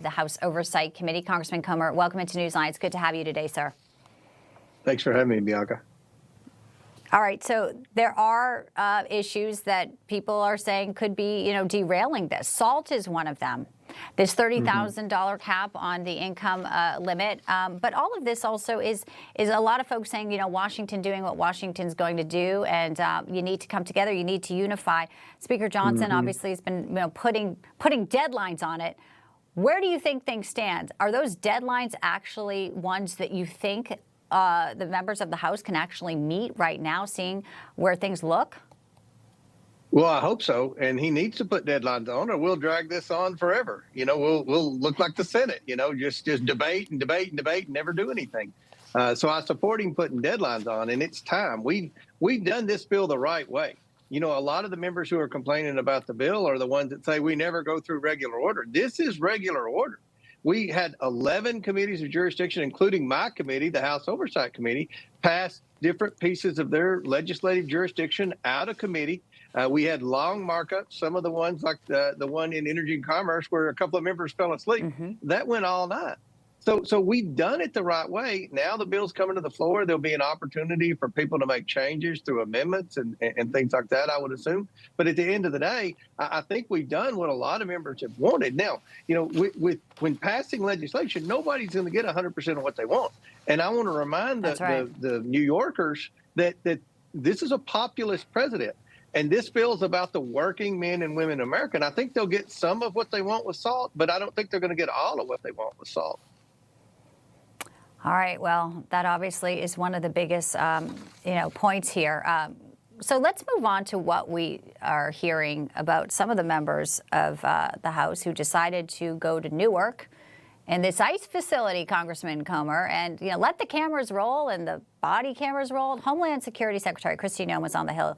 the House Oversight Committee. Congressman Comer, welcome into Newsline. It's good to have you today, sir. Thanks for having me, Bianca. All right, so there are issues that people are saying could be, derailing this. SALT is one of them. This $30,000 cap on the income limit. But all of this also is a lot of folks saying, Washington doing what Washington's going to do, and you need to come together. You need to unify. Speaker Johnson obviously has been putting deadlines on it. Where do you think things stand? Are those deadlines actually ones that you think the members of the House can actually meet right now, seeing where things look? Well, I hope so. And he needs to put deadlines on, or we'll drag this on forever. We'll look like the Senate, just debate and debate and debate and never do anything. So I support him putting deadlines on, and it's time. We've done this bill the right way. A lot of the members who are complaining about the bill are the ones that say we never go through regular order. This is regular order. We had 11 committees of jurisdiction, including my committee, the House Oversight Committee, pass different pieces of their legislative jurisdiction out of committee. We had long markups, some of the ones like the one in Energy and Commerce where a couple of members fell asleep. That went all night. So we've done it the right way. Now the bill's coming to the floor. There'll be an opportunity for people to make changes through amendments and things like that, I would assume. But at the end of the day, I think we've done what a lot of members have wanted. Now, when passing legislation, nobody's going to get 100% of what they want. And I want to remind the New Yorkers that this is a populist president. And this bill's about the working men and women in America. And I think they'll get some of what they want with SALT, but I don't think they're going to get all of what they want with SALT. All right. Well, that obviously is one of the biggest, points here. So let's move on to what we are hearing about some of the members of the House who decided to go to Newark and this ICE facility, Congressman Comer, and let the cameras roll and the body cameras roll. Homeland Security Secretary Kristi Noem was on the Hill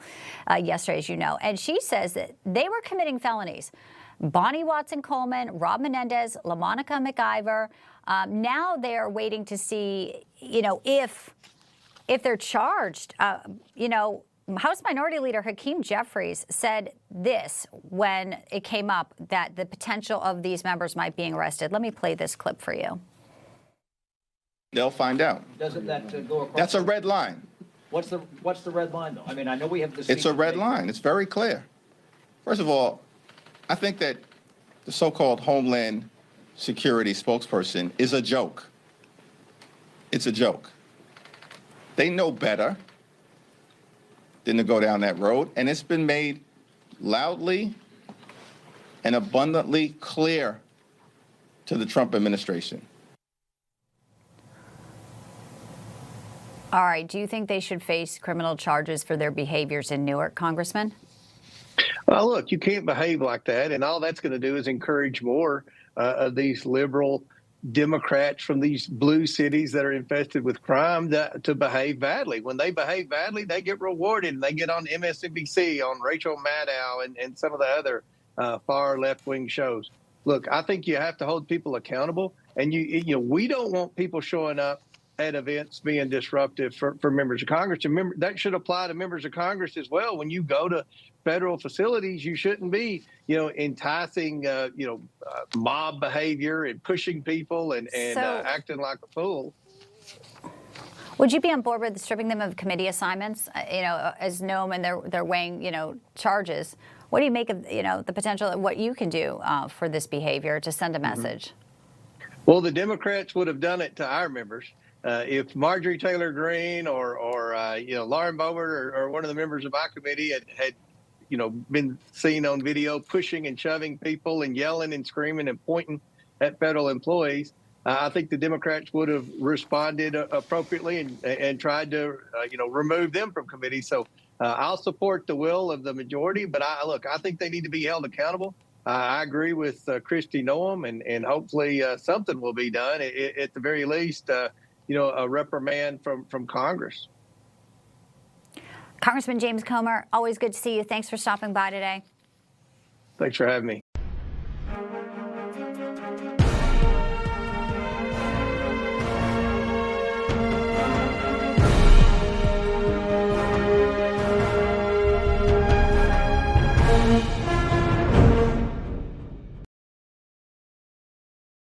yesterday, as you know, and she says that they were committing felonies. Bonnie Watson-Coleman, Rob Menendez, LaMonica McIver. Now they're waiting to see, if they're charged. House Minority Leader Hakeem Jeffries said this when it came up that the potential of these members might be arrested. Let me play this clip for you. They'll find out. Doesn't that go across? That's a red line. What's the red line, though? I mean, I know we have this. It's a red line. It's very clear. First of all, I think that the so-called Homeland Security spokesperson is a joke. It's a joke. They know better than to go down that road, and it's been made loudly and abundantly clear to the Trump administration. All right. Do you think they should face criminal charges for their behaviors in Newark, Congressman? Well, look, you can't behave like that, and all that's going to do is encourage more of these liberal Democrats from these blue cities that are infested with crime to behave badly. When they behave badly, they get rewarded, and they get on MSNBC, on Rachel Maddow, and some of the other far left-wing shows. Look, I think you have to hold people accountable, and we don't want people showing up at events being disruptive for members of Congress. And remember, that should apply to members of Congress as well. When you go to federal facilities, you shouldn't be, enticing, mob behavior and pushing people and acting like a fool. Would you be on board with stripping them of committee assignments, as Noem and they're weighing, charges? What do you make of, the potential of what you can do for this behavior to send a message? Well, the Democrats would have done it to our members. If Marjorie Taylor Greene or Lauren Boebert or one of the members of my committee had been seen on video pushing and shoving people and yelling and screaming and pointing at federal employees, I think the Democrats would have responded appropriately and tried to remove them from committee. So I'll support the will of the majority, but I think they need to be held accountable. I agree with Kristi Noem, and hopefully something will be done. At the very least, a reprimand from Congress. Congressman James Comer, always good to see you. Thanks for stopping by today. Thanks for having me.